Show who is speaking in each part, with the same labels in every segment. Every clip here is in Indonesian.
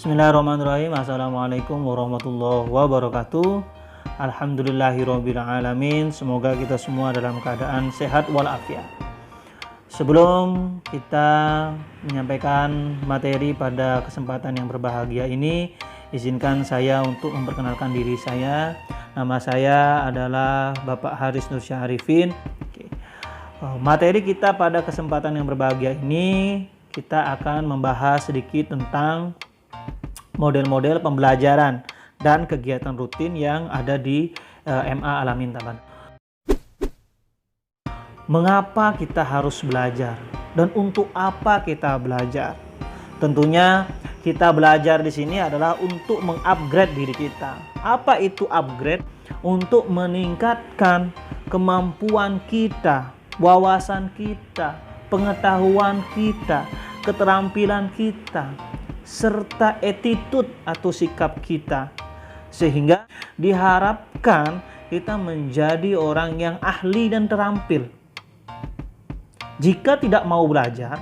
Speaker 1: Bismillahirrahmanirrahim. Assalamualaikum warahmatullahi wabarakatuh. Alhamdulillahirabbil alamin. Semoga kita semua dalam keadaan sehat walafiat. Sebelum kita menyampaikan materi pada kesempatan yang berbahagia ini, izinkan saya untuk memperkenalkan diri saya. Nama saya adalah Bapak Haris Nur Syahrifin. Materi kita pada kesempatan yang berbahagia ini, kita akan membahas sedikit tentang model-model pembelajaran dan kegiatan rutin yang ada di MA Al-Amin Tabanan. Mengapa kita harus belajar dan untuk apa kita belajar? Tentunya kita belajar di sini adalah untuk mengupgrade diri kita. Apa itu upgrade? Untuk meningkatkan kemampuan kita, wawasan kita, pengetahuan kita, keterampilan kita, serta attitude atau sikap kita, sehingga diharapkan kita menjadi orang yang ahli dan terampil. Jika tidak mau belajar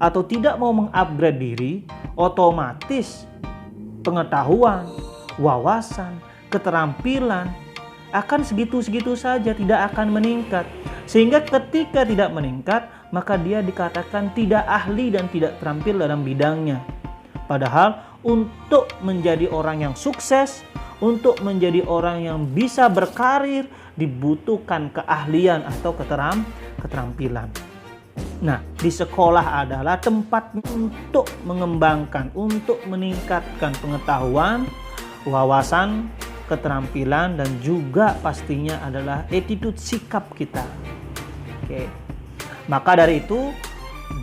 Speaker 1: atau tidak mau mengupgrade diri, otomatis pengetahuan, wawasan, keterampilan akan segitu-segitu saja, tidak akan meningkat. Sehingga ketika tidak meningkat, maka dia dikatakan tidak ahli dan tidak terampil dalam bidangnya. Padahal untuk menjadi orang yang sukses, untuk menjadi orang yang bisa berkarir, dibutuhkan keahlian atau keterampilan. Nah, di sekolah adalah tempat untuk mengembangkan, untuk meningkatkan pengetahuan, wawasan, keterampilan, dan juga pastinya adalah attitude, sikap kita. Oke. Maka dari itu,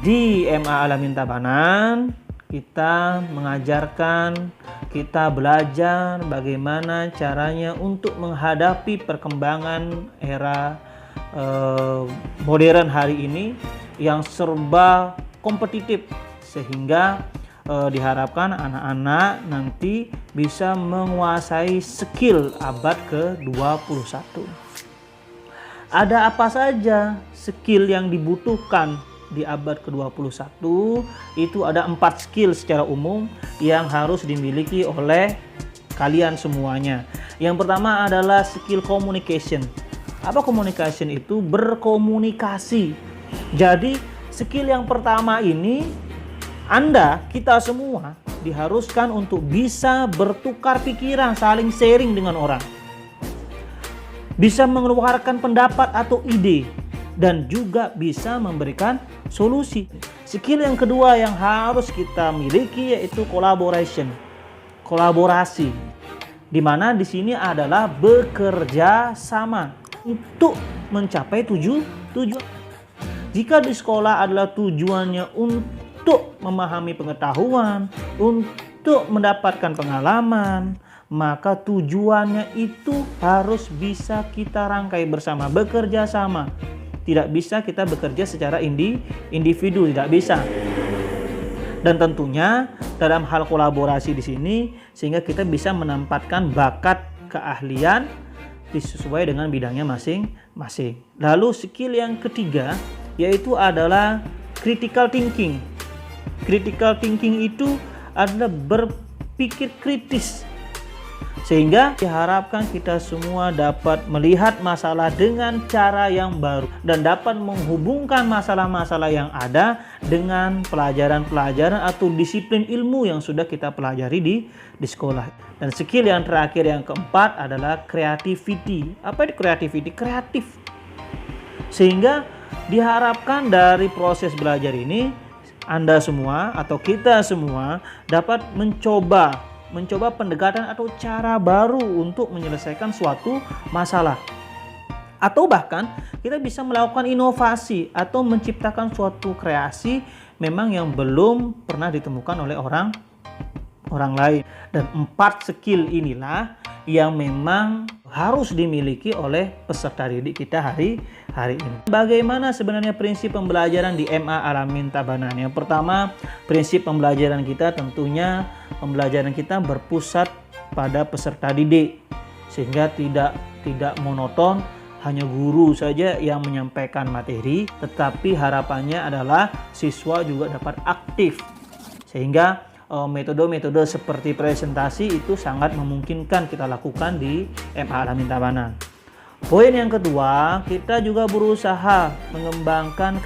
Speaker 1: di MA Al-Amin Tabanan kita mengajarkan, kita belajar bagaimana caranya untuk menghadapi perkembangan era modern hari ini yang serba kompetitif, sehingga diharapkan anak-anak nanti bisa menguasai skill abad ke-21. Ada apa saja skill yang dibutuhkan di abad ke-21? Itu ada 4 skill secara umum yang harus dimiliki oleh kalian semuanya. Yang pertama adalah skill communication. Apa communication itu? Berkomunikasi. Jadi skill yang pertama ini kita semua diharuskan untuk bisa bertukar pikiran, saling sharing dengan orang. Bisa mengeluarkan pendapat atau ide, dan juga bisa memberikan solusi. Skill yang kedua yang harus kita miliki yaitu collaboration, kolaborasi, di mana di sini adalah bekerja sama untuk mencapai tujuan. Jika di sekolah adalah tujuannya untuk memahami pengetahuan, untuk mendapatkan pengalaman, maka tujuannya itu harus bisa kita rangkai bersama, bekerja sama. Tidak bisa kita bekerja secara individu, tidak bisa. Dan tentunya dalam hal kolaborasi di sini, sehingga kita bisa menempatkan bakat keahlian sesuai dengan bidangnya masing-masing. Lalu skill yang ketiga yaitu adalah critical thinking. Critical thinking itu adalah berpikir kritis, sehingga diharapkan kita semua dapat melihat masalah dengan cara yang baru dan dapat menghubungkan masalah-masalah yang ada dengan pelajaran-pelajaran atau disiplin ilmu yang sudah kita pelajari di sekolah. Dan skill yang terakhir yang keempat adalah creativity. Apa itu creativity? Kreatif. Sehingga diharapkan dari proses belajar ini Anda semua atau kita semua dapat mencoba pendekatan atau cara baru untuk menyelesaikan suatu masalah. Atau bahkan kita bisa melakukan inovasi atau menciptakan suatu kreasi memang yang belum pernah ditemukan oleh orang lain. Dan 4 skill inilah yang memang harus dimiliki oleh peserta didik kita hari ini. Bagaimana sebenarnya prinsip pembelajaran di MA Al-Amin Tabanan? Yang pertama, prinsip pembelajaran kita tentunya pembelajaran kita berpusat pada peserta didik, sehingga tidak monoton hanya guru saja yang menyampaikan materi, tetapi harapannya adalah siswa juga dapat aktif, sehingga metode-metode seperti presentasi itu sangat memungkinkan kita lakukan di MA Al-Amin Tabanan. Poin yang kedua, kita juga berusaha mengembangkan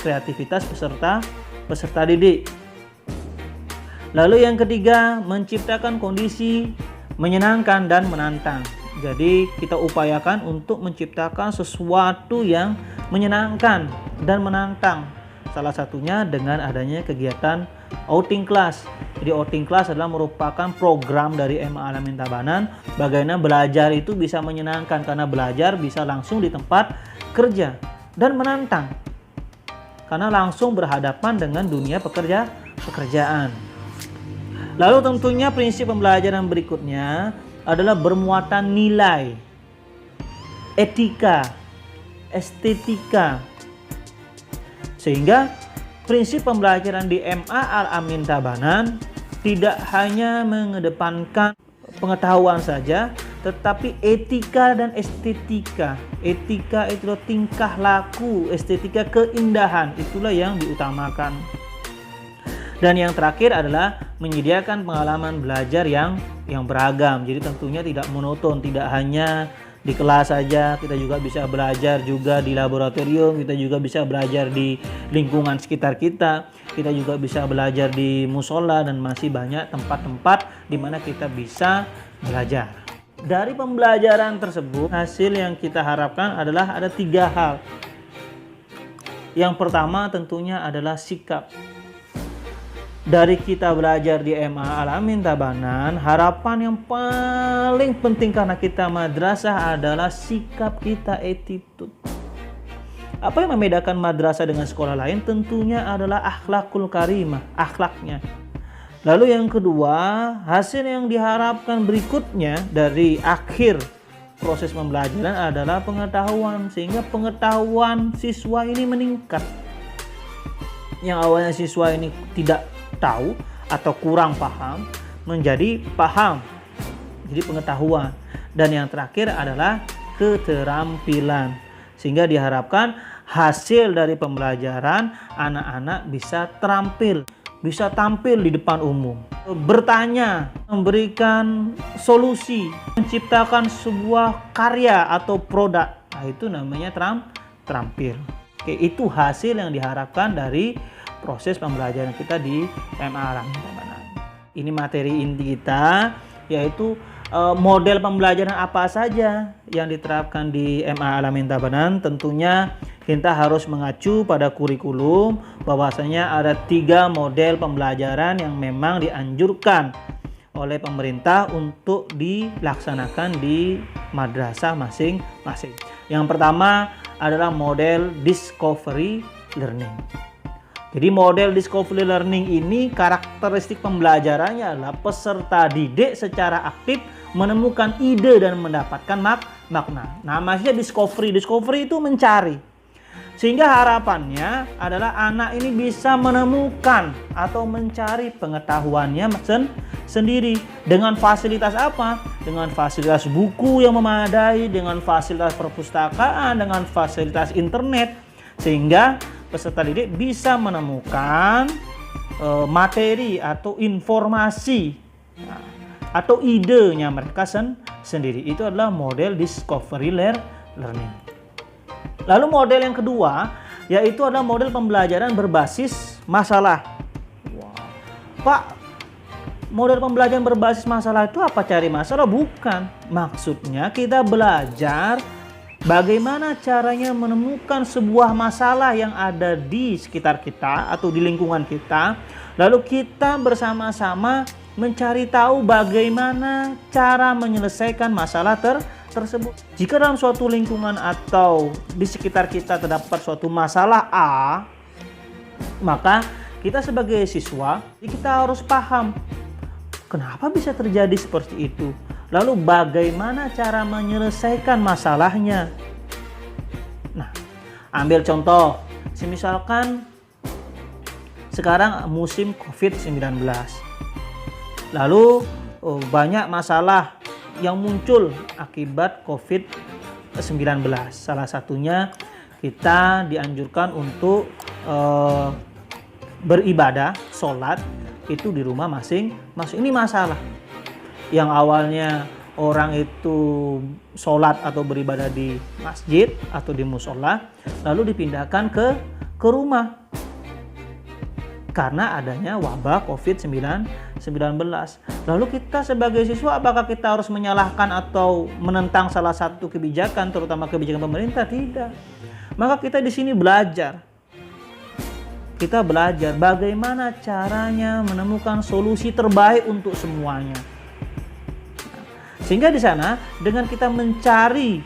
Speaker 1: kreativitas peserta didik. Lalu yang ketiga, menciptakan kondisi menyenangkan dan menantang. Jadi kita upayakan untuk menciptakan sesuatu yang menyenangkan dan menantang. Salah satunya dengan adanya kegiatan outing class. Jadi outing class adalah merupakan program dari MA Al-Amin Tabanan. Bagaimana belajar itu bisa menyenangkan, karena belajar bisa langsung di tempat kerja, dan menantang karena langsung berhadapan dengan dunia pekerjaan. Lalu tentunya prinsip pembelajaran berikutnya adalah bermuatan nilai, etika, estetika. Sehingga prinsip pembelajaran di MA Al-Amin Tabanan tidak hanya mengedepankan pengetahuan saja, tetapi etika dan estetika. Etika itu tingkah laku, estetika keindahan, itulah yang diutamakan. Dan yang terakhir adalah menyediakan pengalaman belajar yang beragam. Jadi tentunya tidak monoton, tidak hanya di kelas saja, kita juga bisa belajar juga di laboratorium, kita juga bisa belajar di lingkungan sekitar kita juga bisa belajar di musola, dan masih banyak tempat-tempat di mana kita bisa belajar. Dari pembelajaran tersebut, hasil yang kita harapkan adalah ada 3 hal. Yang pertama tentunya adalah sikap. Dari kita belajar di MA Al-Amin Tabanan, harapan yang paling penting karena kita madrasah adalah sikap kita, attitude. Apa yang membedakan madrasah dengan sekolah lain? Tentunya adalah akhlakul karimah, akhlaknya. Lalu yang kedua, hasil yang diharapkan berikutnya dari akhir proses pembelajaran adalah pengetahuan, sehingga pengetahuan siswa ini meningkat. Yang awalnya siswa ini tidak tahu atau kurang paham menjadi paham, jadi pengetahuan. Dan yang terakhir adalah keterampilan, sehingga diharapkan hasil dari pembelajaran anak-anak bisa tampil di depan umum, bertanya, memberikan solusi, menciptakan sebuah karya atau produk. Nah, itu namanya terampil. Oke, itu hasil yang diharapkan dari proses pembelajaran kita di MA Al-Amin Tabanan. Ini materi inti kita, yaitu model pembelajaran apa saja yang diterapkan di MA Al-Amin Tabanan. Tentunya kita harus mengacu pada kurikulum, bahwasanya ada 3 model pembelajaran yang memang dianjurkan oleh pemerintah untuk dilaksanakan di madrasah masing-masing. Yang pertama adalah model discovery learning. Jadi model discovery learning ini karakteristik pembelajarannya adalah peserta didik secara aktif menemukan ide dan mendapatkan makna. Namanya discovery. Discovery itu mencari. Sehingga harapannya adalah anak ini bisa menemukan atau mencari pengetahuannya sendiri. Dengan fasilitas apa? Dengan fasilitas buku yang memadai, dengan fasilitas perpustakaan, dengan fasilitas internet. Sehingga peserta didik bisa menemukan materi atau informasi atau idenya mereka sendiri. Itu adalah model discovery learning. Lalu model yang kedua yaitu adalah model pembelajaran berbasis masalah. Pak, model pembelajaran berbasis masalah itu apa? Cari masalah? Bukan. Maksudnya kita belajar bagaimana caranya menemukan sebuah masalah yang ada di sekitar kita atau di lingkungan kita. Lalu kita bersama-sama mencari tahu bagaimana cara menyelesaikan masalah tersebut. Jika dalam suatu lingkungan atau di sekitar kita terdapat suatu masalah A, maka kita sebagai siswa kita harus paham kenapa bisa terjadi seperti itu. Lalu bagaimana cara menyelesaikan masalahnya? Nah, ambil contoh, misalkan sekarang musim COVID-19. Lalu banyak masalah yang muncul akibat COVID-19. Salah satunya kita dianjurkan untuk beribadah, sholat itu di rumah masing-masing. Ini masalah. Yang awalnya orang itu sholat atau beribadah di masjid atau di musola, lalu dipindahkan ke rumah karena adanya wabah COVID-19. Lalu kita sebagai siswa, apakah kita harus menyalahkan atau menentang salah satu kebijakan, terutama kebijakan pemerintah? Tidak. Maka kita di sini belajar. Kita belajar bagaimana caranya menemukan solusi terbaik untuk semuanya. Sehingga di sana dengan kita mencari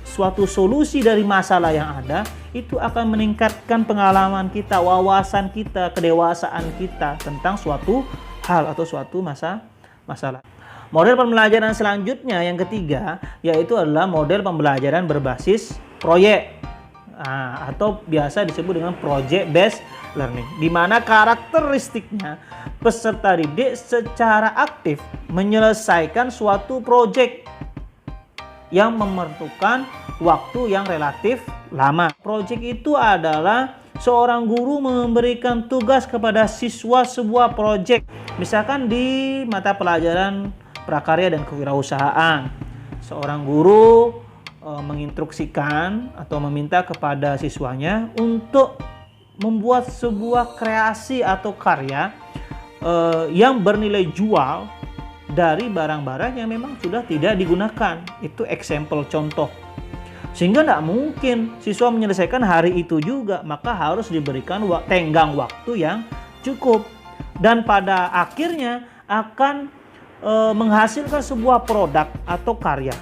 Speaker 1: suatu solusi dari masalah yang ada, itu akan meningkatkan pengalaman kita, wawasan kita, kedewasaan kita tentang suatu hal atau suatu masalah. Model pembelajaran selanjutnya yang ketiga yaitu adalah model pembelajaran berbasis proyek. Atau biasa disebut dengan project based learning, di mana karakteristiknya peserta didik secara aktif menyelesaikan suatu proyek yang memerlukan waktu yang relatif lama. Proyek itu adalah seorang guru memberikan tugas kepada siswa sebuah proyek. Misalkan di mata pelajaran prakarya dan kewirausahaan, seorang guru menginstruksikan atau meminta kepada siswanya untuk membuat sebuah kreasi atau karya yang bernilai jual dari barang-barang yang memang sudah tidak digunakan. Itu example, contoh. Sehingga tidak mungkin siswa menyelesaikan hari itu juga, maka harus diberikan tenggang waktu yang cukup. Dan pada akhirnya akan menghasilkan sebuah produk atau karya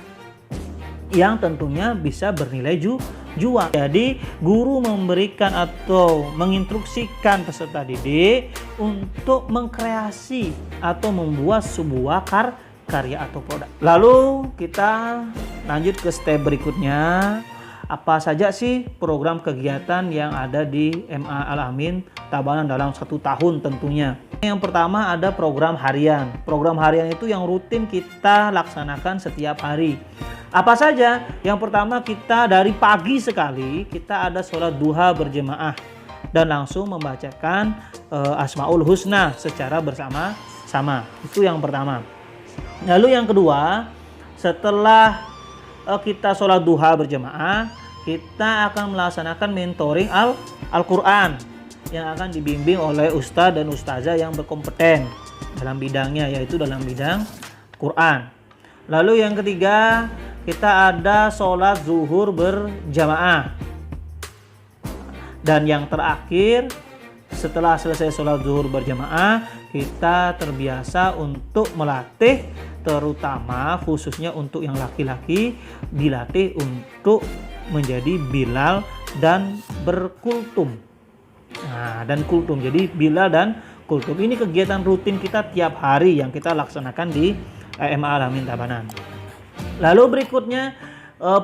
Speaker 1: yang tentunya bisa bernilai jual. Jadi guru memberikan atau menginstruksikan peserta didik untuk mengkreasi atau membuat sebuah karya atau produk. Lalu kita lanjut ke step berikutnya. Apa saja sih program kegiatan yang ada di MA Al-Amin Tabanan dalam 1 tahun tentunya. Yang pertama ada program harian. Program harian itu yang rutin kita laksanakan setiap hari. Apa saja? Yang pertama, kita dari pagi sekali kita ada sholat duha berjemaah dan langsung membacakan Asmaul Husna secara bersama-sama. Itu yang pertama. Lalu yang kedua, setelah kita sholat duha berjemaah, kita akan melaksanakan mentoring Al-Quran yang akan dibimbing oleh ustadz dan ustazah yang berkompeten dalam bidangnya, yaitu dalam bidang Quran. Lalu yang ketiga, kita ada sholat zuhur berjamaah. Dan yang terakhir, setelah selesai sholat zuhur berjamaah, kita terbiasa untuk melatih, terutama khususnya untuk yang laki-laki, dilatih untuk menjadi Bilal dan berkultum. Dan kultum. Jadi Bilal dan kultum ini kegiatan rutin kita tiap hari yang kita laksanakan di MA Al-Amin Tabanan. Lalu berikutnya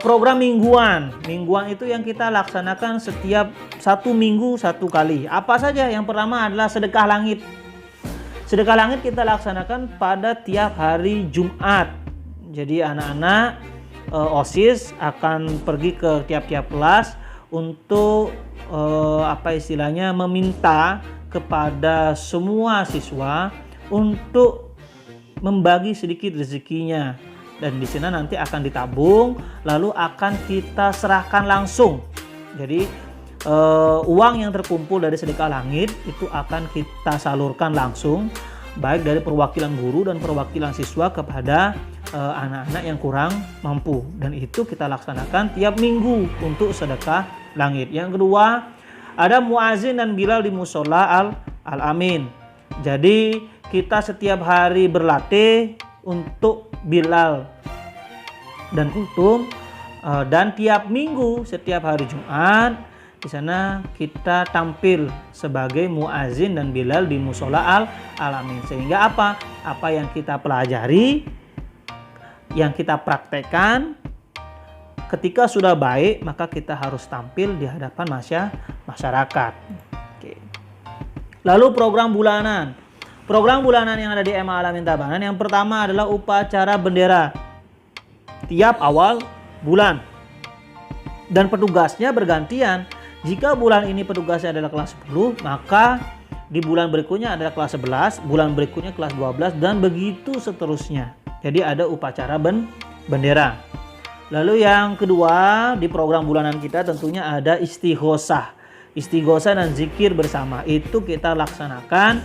Speaker 1: program mingguan. Mingguan itu yang kita laksanakan setiap 1 minggu 1 kali. Apa saja? Yang pertama adalah sedekah langit. Sedekah langit kita laksanakan pada tiap hari Jumat. Jadi anak-anak OSIS akan pergi ke tiap-tiap kelas untuk meminta kepada semua siswa untuk membagi sedikit rezekinya, dan di sana nanti akan ditabung lalu akan kita serahkan langsung. Jadi uang yang terkumpul dari sedekah langit itu akan kita salurkan langsung, baik dari perwakilan guru dan perwakilan siswa kepada anak-anak yang kurang mampu, dan itu kita laksanakan tiap minggu untuk sedekah langit. Yang kedua, ada muazin dan bilal di musola Al-Amin. Jadi kita setiap hari berlatih untuk bilal dan kultum, dan tiap minggu setiap hari Jumat di sana kita tampil sebagai muazin dan bilal di musola Al-Amin. Sehingga apa yang kita pelajari, yang kita praktekkan, ketika sudah baik maka kita harus tampil di hadapan masyarakat. Oke. Lalu program bulanan. Program bulanan yang ada di MA Al-Amin Tabanan, yang pertama adalah upacara bendera tiap awal bulan. Dan petugasnya bergantian. Jika bulan ini petugasnya adalah kelas 10, maka di bulan berikutnya adalah kelas 11, bulan berikutnya kelas 12, dan begitu seterusnya. Jadi ada upacara bendera. Lalu yang kedua di program bulanan kita tentunya ada istighosah. Istighosah dan zikir bersama itu kita laksanakan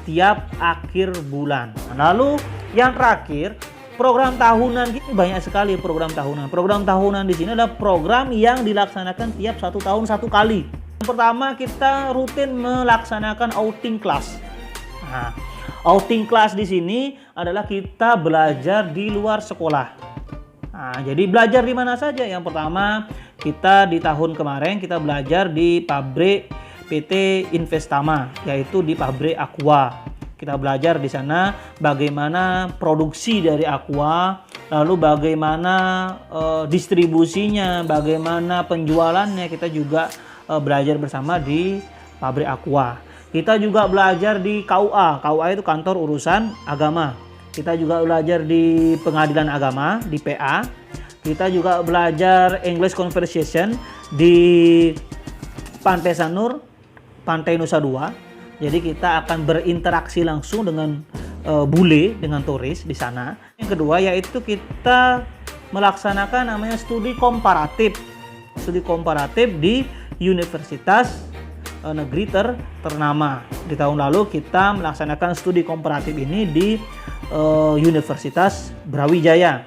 Speaker 1: tiap akhir bulan. Lalu yang terakhir, program tahunan. Ini banyak sekali program tahunan. Program tahunan di sini adalah program yang dilaksanakan tiap 1 tahun 1 kali. Yang pertama, kita rutin melaksanakan outing class. Nah, outing class di sini adalah kita belajar di luar sekolah. Nah, jadi belajar di mana saja? Yang pertama, kita di tahun kemarin kita belajar di pabrik PT Investama, yaitu di pabrik Aqua. Kita belajar di sana bagaimana produksi dari Aqua, lalu bagaimana distribusinya, bagaimana penjualannya. Kita juga belajar bersama di pabrik Aqua. Kita juga belajar di KUA. KUA itu kantor urusan agama. Kita juga belajar di pengadilan agama, di PA. Kita juga belajar English Conversation di Pantai Sanur, Pantai Nusa Dua. Jadi kita akan berinteraksi langsung dengan bule, dengan turis di sana. Yang kedua yaitu kita melaksanakan namanya studi komparatif. Studi komparatif di Universitas Negeri ternama. Di tahun lalu kita melaksanakan studi komparatif ini di Universitas Brawijaya.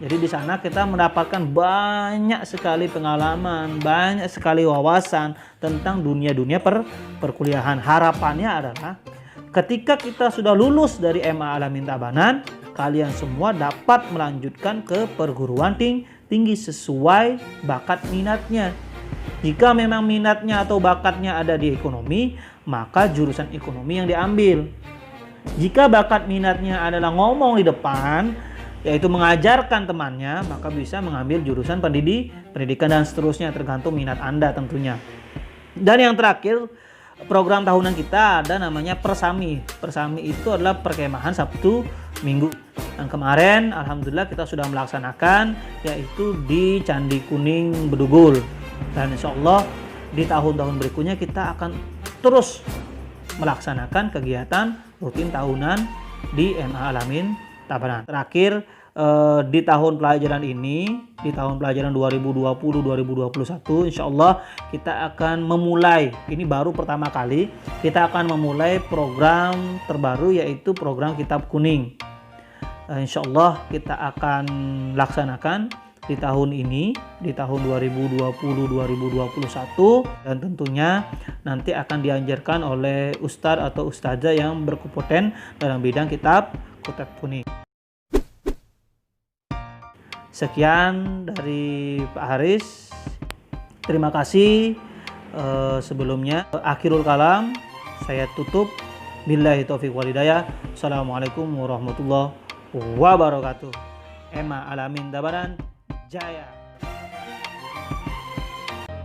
Speaker 1: Jadi di sana kita mendapatkan banyak sekali pengalaman, banyak sekali wawasan tentang dunia-dunia perkuliahan. Harapannya adalah ketika kita sudah lulus dari MA Al-Amin Tabanan, kalian semua dapat melanjutkan ke perguruan tinggi sesuai bakat minatnya. Jika memang minatnya atau bakatnya ada di ekonomi, maka jurusan ekonomi yang diambil. Jika bakat minatnya adalah ngomong di depan, yaitu mengajarkan temannya, maka bisa mengambil jurusan pendidikan dan seterusnya, tergantung minat Anda tentunya. Dan yang terakhir, program tahunan kita ada namanya Persami. Persami itu adalah perkemahan Sabtu Minggu. Dan kemarin alhamdulillah kita sudah melaksanakan, yaitu di Candi Kuning Bedugul. Dan insya Allah di tahun-tahun berikutnya kita akan terus melaksanakan kegiatan rutin tahunan di MA Al-Amin Tabanan. Terakhir di tahun pelajaran ini, di tahun pelajaran 2020-2021, insya Allah kita akan memulai, ini baru pertama kali, kita akan memulai program terbaru yaitu program Kitab Kuning. Insya Allah kita akan laksanakan di tahun ini, di tahun 2020-2021, dan tentunya nanti akan dianjurkan oleh ustadz atau ustazah yang berkompeten dalam bidang kitab kuning. Sekian dari Pak Haris. Terima kasih. Sebelumnya akhirul kalam saya tutup. Billahi taufiq wal hidayah. Assalamualaikum warahmatullahi wabarakatuh. MA Al-Amin Tabanan Jaya.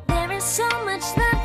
Speaker 2: There is so much that